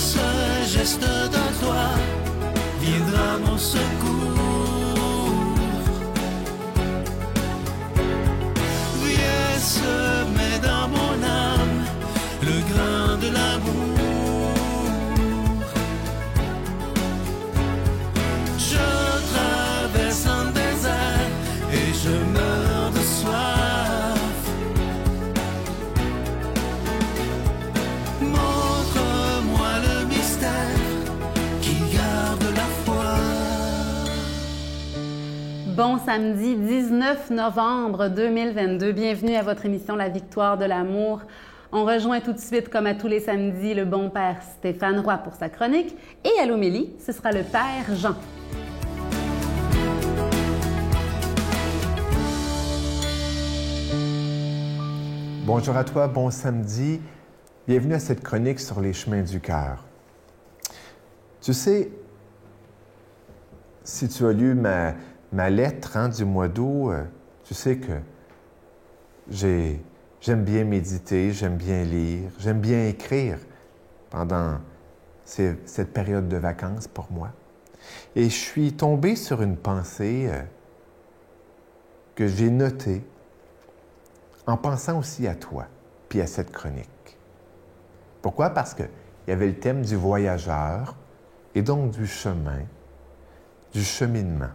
ce geste de toi viendra mon secours. Viens semer dans mon âme le grain de l'amour. Je traverse un désert et je meurs de soif. Montre-moi le mystère qui garde la foi. Bon samedi 19 novembre 2022. Bienvenue à votre émission La Victoire de l'amour. On rejoint tout de suite, comme à tous les samedis, le bon père Stéphane Roy pour sa chronique. Et à l'homélie, ce sera le père Jean. Bonjour à toi, bon samedi. Bienvenue à cette chronique sur les chemins du cœur. Tu sais, si tu as lu ma lettre du mois d'août, tu sais que j'aime bien méditer, j'aime bien lire, j'aime bien écrire pendant cette période de vacances pour moi. Et je suis tombé sur une pensée que j'ai notée en pensant aussi à toi, puis à cette chronique. Pourquoi? Parce qu'il y avait le thème du voyageur et donc du chemin, du cheminement.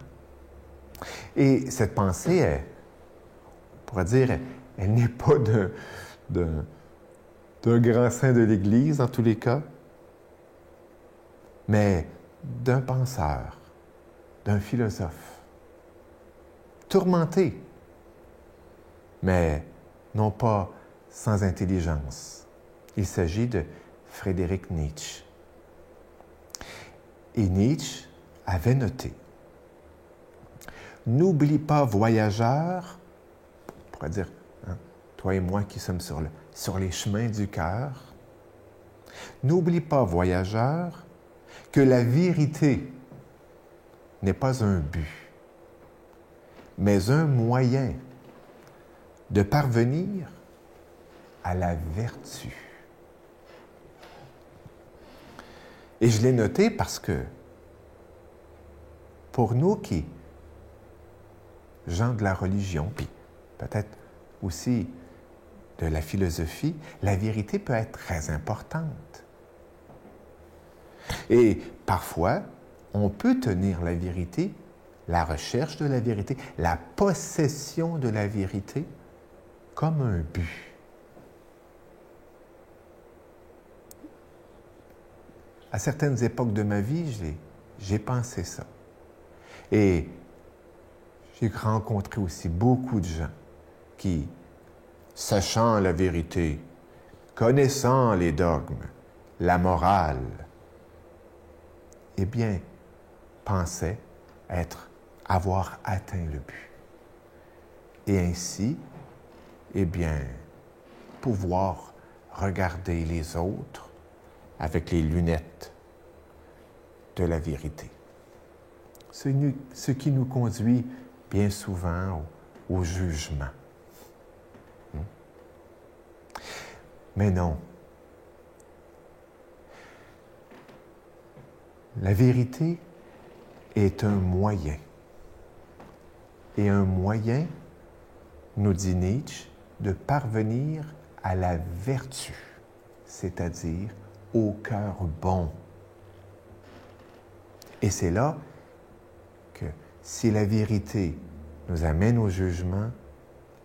Et cette pensée, on pourrait dire, elle n'est pas d'un grand saint de l'Église, en tous les cas, mais d'un penseur, d'un philosophe, tourmenté, mais non pas sans intelligence. Il s'agit de Friedrich Nietzsche. Et Nietzsche avait noté: n'oublie pas, voyageur, on pourrait dire, toi et moi qui sommes sur les chemins du cœur, n'oublie pas, voyageur, que la vérité n'est pas un but, mais un moyen de parvenir à la vertu. Et je l'ai noté parce que pour nous gens de la religion, puis peut-être aussi de la philosophie, la vérité peut être très importante. Et parfois, on peut tenir la vérité, la recherche de la vérité, la possession de la vérité, comme un but. À certaines époques de ma vie, j'ai pensé ça. Et j'ai rencontré aussi beaucoup de gens qui, sachant la vérité, connaissant les dogmes, la morale, eh bien, pensaient avoir atteint le but. Et ainsi, eh bien, pouvoir regarder les autres avec les lunettes de la vérité. Ce qui nous conduit bien souvent au jugement. Mais non. La vérité est un moyen. Et un moyen, nous dit Nietzsche, de parvenir à la vertu, c'est-à-dire au cœur bon. Et c'est là que si la vérité nous amène au jugement,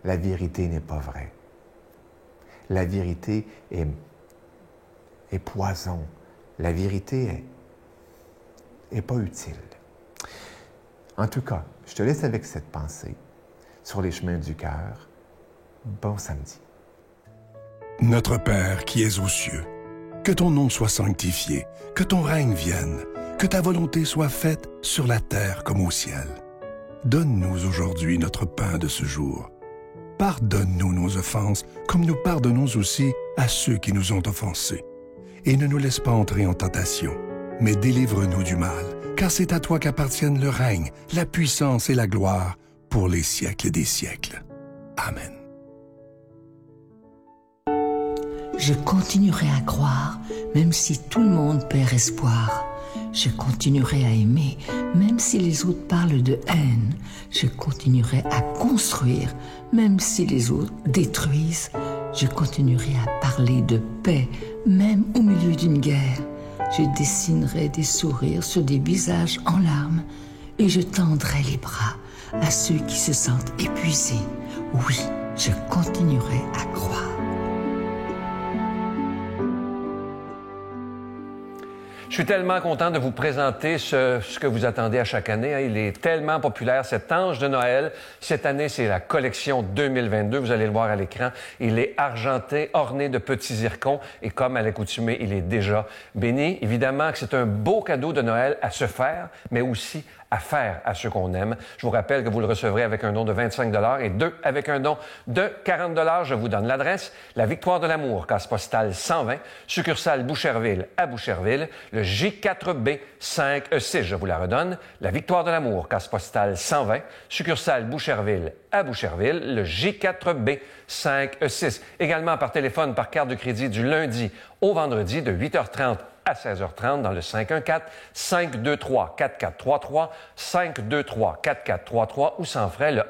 la vérité n'est pas vraie. La vérité est poison. La vérité est pas utile. En tout cas, je te laisse avec cette pensée sur les chemins du cœur. Bon samedi. Notre Père qui es aux cieux, que ton nom soit sanctifié, que ton règne vienne, que ta volonté soit faite sur la terre comme au ciel. Donne-nous aujourd'hui notre pain de ce jour. Pardonne-nous nos offenses, comme nous pardonnons aussi à ceux qui nous ont offensés. Et ne nous laisse pas entrer en tentation, mais délivre-nous du mal, car c'est à toi qu'appartiennent le règne, la puissance et la gloire pour les siècles des siècles. Amen. Je continuerai à croire, même si tout le monde perd espoir. Je continuerai à aimer, même si les autres parlent de haine. Je continuerai à construire, même si les autres détruisent. Je continuerai à parler de paix, même au milieu d'une guerre. Je dessinerai des sourires sur des visages en larmes et je tendrai les bras à ceux qui se sentent épuisés. Oui, je continuerai à croire. Je suis tellement content de vous présenter ce que vous attendez à chaque année. Il est tellement populaire, cet ange de Noël. Cette année, c'est la collection 2022. Vous allez le voir à l'écran. Il est argenté, orné de petits zircons. Et comme à l'accoutumée, il est déjà béni. Évidemment que c'est un beau cadeau de Noël à se faire, mais aussi à faire à ceux qu'on aime. Je vous rappelle que vous le recevrez avec un don de 25 $ et deux avec un don de 40 $. Je vous donne l'adresse. La Victoire de l'Amour, case postale 120, succursale Boucherville à Boucherville, le J4B 5E6. Je vous la redonne. La Victoire de l'Amour, case postale 120, succursale Boucherville à Boucherville, le J4B 5E6. Également par téléphone, par carte de crédit du lundi au vendredi de 8h30 à 16h30 dans le 514-523-4433, 523-4433 ou sans frais le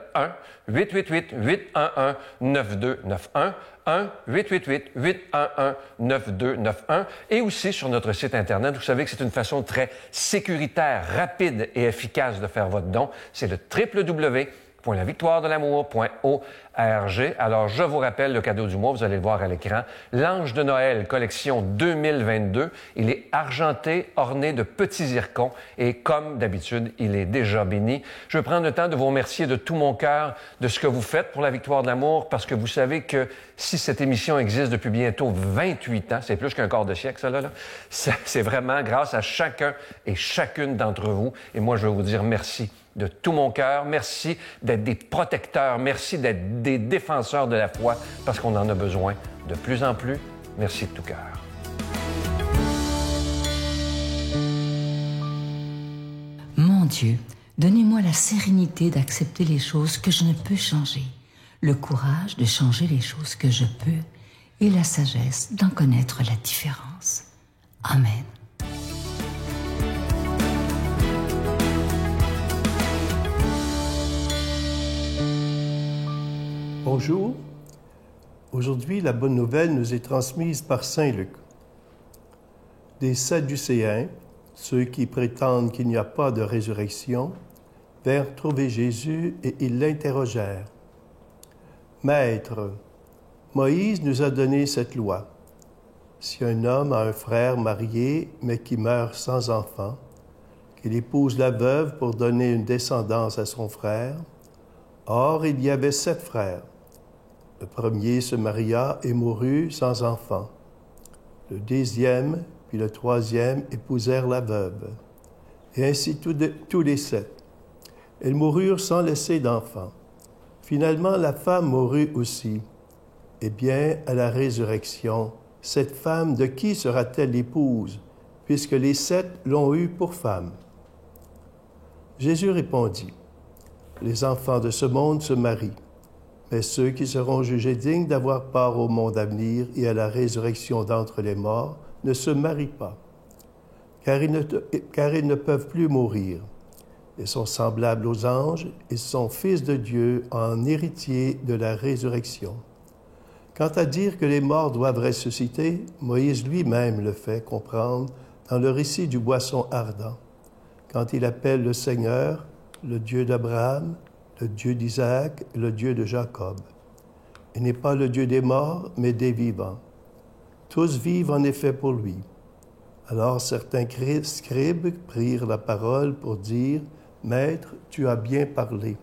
1-888-811-9291, 1-888-811-9291 et aussi sur notre site Internet. Vous savez que c'est une façon très sécuritaire, rapide et efficace de faire votre don. C'est le www.lavictoiredelamour.org. Alors, je vous rappelle le cadeau du mois, vous allez le voir à l'écran. L'Ange de Noël, collection 2022. Il est argenté, orné de petits zircons et comme d'habitude, il est déjà béni. Je veux prendre le temps de vous remercier de tout mon cœur de ce que vous faites pour la Victoire de l'Amour parce que vous savez que si cette émission existe depuis bientôt 28 ans, c'est plus qu'un quart de siècle, ça là, c'est vraiment grâce à chacun et chacune d'entre vous. Et moi, je veux vous dire merci de tout mon cœur. Merci d'être des protecteurs. Merci d'être des défenseurs de la foi parce qu'on en a besoin de plus en plus. Merci de tout cœur. Mon Dieu, donnez-moi la sérénité d'accepter les choses que je ne peux changer, le courage de changer les choses que je peux et la sagesse d'en connaître la différence. Amen. Bonjour. Aujourd'hui, la bonne nouvelle nous est transmise par Saint Luc. Des Sadducéens, ceux qui prétendent qu'il n'y a pas de résurrection, vinrent trouver Jésus et ils l'interrogèrent. « Maître, Moïse nous a donné cette loi. Si un homme a un frère marié, mais qui meurt sans enfant, qu'il épouse la veuve pour donner une descendance à son frère. Or, il y avait 7 frères. Le premier se maria et mourut sans enfant. Le deuxième, puis le troisième épousèrent la veuve. Et ainsi tous les 7. Elles moururent sans laisser d'enfant. Finalement, la femme mourut aussi. Eh bien, à la résurrection, cette femme, de qui sera-t-elle l'épouse, puisque les 7 l'ont eue pour femme? Jésus répondit, « Les enfants de ce monde se marient. Mais ceux qui seront jugés dignes d'avoir part au monde à venir et à la résurrection d'entre les morts ne se marient pas, car ils ne peuvent plus mourir. Ils sont semblables aux anges et sont fils de Dieu en héritiers de la résurrection. Quant à dire que les morts doivent ressusciter, Moïse lui-même le fait comprendre dans le récit du buisson ardent, quand il appelle le Seigneur, le Dieu d'Abraham, le Dieu d'Isaac et le Dieu de Jacob. Il n'est pas le Dieu des morts, mais des vivants. Tous vivent en effet pour lui. Alors certains scribes prirent la parole pour dire, « Maître, tu as bien parlé »,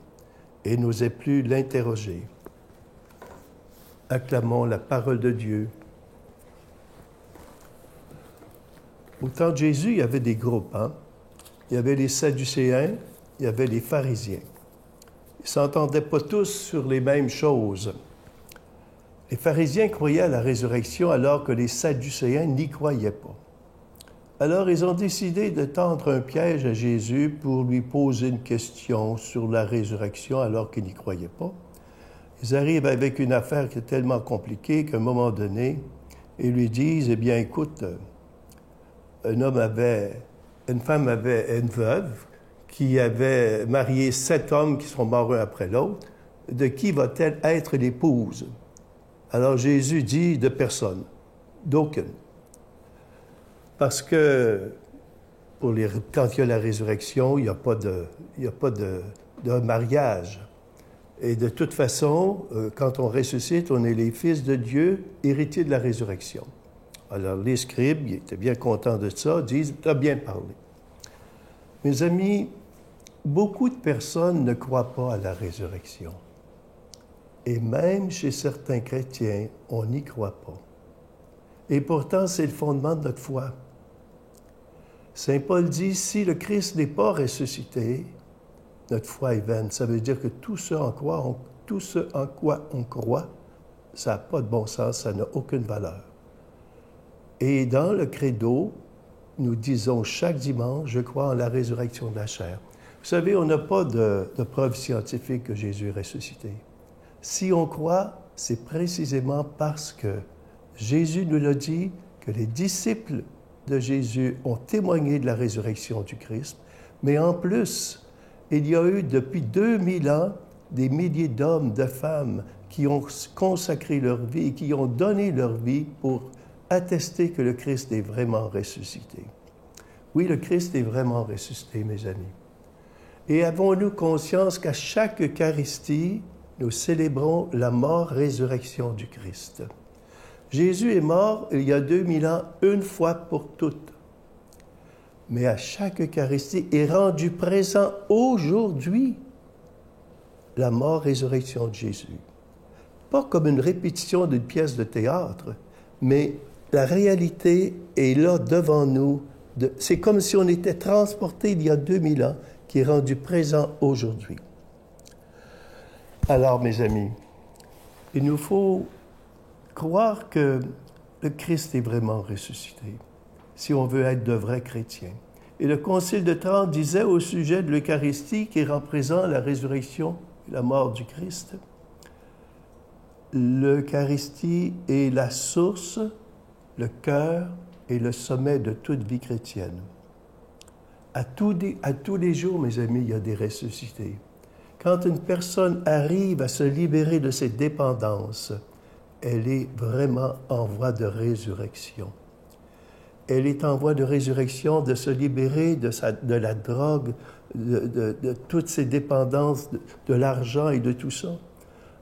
et n'osaient plus l'interroger. Acclamons la parole de Dieu. Au temps de Jésus, il y avait des groupes. Il y avait les Sadducéens, il y avait les pharisiens. Ils ne s'entendaient pas tous sur les mêmes choses. Les pharisiens croyaient à la résurrection alors que les Sadducéens n'y croyaient pas. Alors ils ont décidé de tendre un piège à Jésus pour lui poser une question sur la résurrection alors qu'il n'y croyait pas. Ils arrivent avec une affaire qui est tellement compliquée qu'à un moment donné, et lui disent, eh bien, écoute, une femme avait une veuve qui avait marié 7 hommes qui sont morts un après l'autre. De qui va-t-elle être l'épouse? Alors Jésus dit de personne, d'aucune. Parce que quand il y a la résurrection, il n'y a pas de mariage. Et de toute façon, quand on ressuscite, on est les fils de Dieu, héritiers de la résurrection. Alors les scribes, ils étaient bien contents de ça, disent « tu as bien parlé ». Mes amis, beaucoup de personnes ne croient pas à la résurrection. Et même chez certains chrétiens, on n'y croit pas. Et pourtant, c'est le fondement de notre foi. Saint Paul dit, si le Christ n'est pas ressuscité, notre foi est vaine. Ça veut dire que tout ce en quoi on croit, ça n'a pas de bon sens, ça n'a aucune valeur. Et dans le credo, nous disons chaque dimanche, je crois en la résurrection de la chair. Vous savez, on n'a pas de preuve scientifique que Jésus est ressuscité. Si on croit, c'est précisément parce que Jésus nous l'a dit, que les disciples de Jésus ont témoigné de la résurrection du Christ, mais en plus, il y a eu depuis 2000 ans des milliers d'hommes, de femmes qui ont consacré leur vie, qui ont donné leur vie pour attester que le Christ est vraiment ressuscité. Oui, le Christ est vraiment ressuscité, mes amis. Et avons-nous conscience qu'à chaque Eucharistie, nous célébrons la mort-résurrection du Christ. Jésus est mort il y a 2000 ans, une fois pour toutes. Mais à chaque Eucharistie est rendu présent aujourd'hui la mort-résurrection de Jésus. Pas comme une répétition d'une pièce de théâtre, mais la réalité est là devant nous. C'est comme si on était transporté il y a 2000 ans, qui est rendu présent aujourd'hui. Alors, mes amis, il nous faut croire que le Christ est vraiment ressuscité, si on veut être de vrais chrétiens. Et le Concile de Trente disait au sujet de l'Eucharistie, qui représente la résurrection et la mort du Christ, l'Eucharistie est la source, le cœur et le sommet de toute vie chrétienne. À tous les jours, mes amis, il y a des ressuscités. Quand une personne arrive à se libérer de ses dépendances, elle est vraiment en voie de résurrection. Elle est en voie de résurrection, de se libérer de la drogue, de toutes ses dépendances, de l'argent et de tout ça.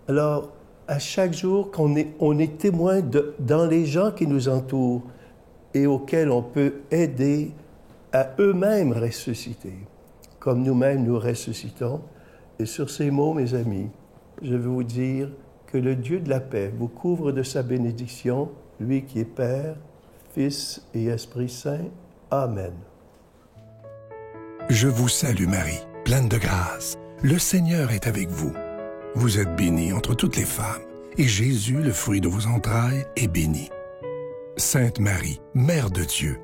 Alors, à chaque jour on est témoin dans les gens qui nous entourent et auxquels on peut aider à eux-mêmes ressusciter, comme nous-mêmes nous ressuscitons. Et sur ces mots, mes amis, je veux vous dire que le Dieu de la paix vous couvre de sa bénédiction, lui qui est Père, Fils et Esprit Saint. Amen. Je vous salue Marie, pleine de grâce. Le Seigneur est avec vous. Vous êtes bénie entre toutes les femmes, et Jésus, le fruit de vos entrailles, est béni. Sainte Marie, Mère de Dieu,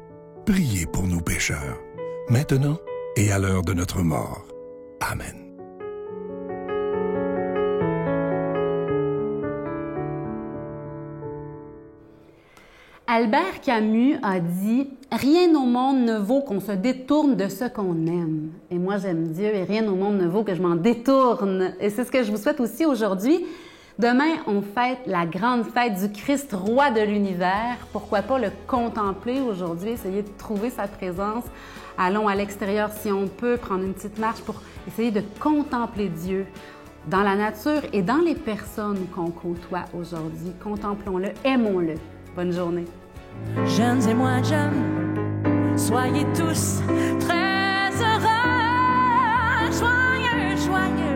priez pour nous pécheurs, maintenant et à l'heure de notre mort. Amen. Albert Camus a dit « Rien au monde ne vaut qu'on se détourne de ce qu'on aime. » Et moi, j'aime Dieu et rien au monde ne vaut que je m'en détourne. Et c'est ce que je vous souhaite aussi aujourd'hui. Demain, on fête la grande fête du Christ, roi de l'univers. Pourquoi pas le contempler aujourd'hui, essayer de trouver sa présence. Allons à l'extérieur si on peut, prendre une petite marche pour essayer de contempler Dieu dans la nature et dans les personnes qu'on côtoie aujourd'hui. Contemplons-le, aimons-le. Bonne journée. Jeunes et moins jeunes, soyez tous très heureux, joyeux, joyeux.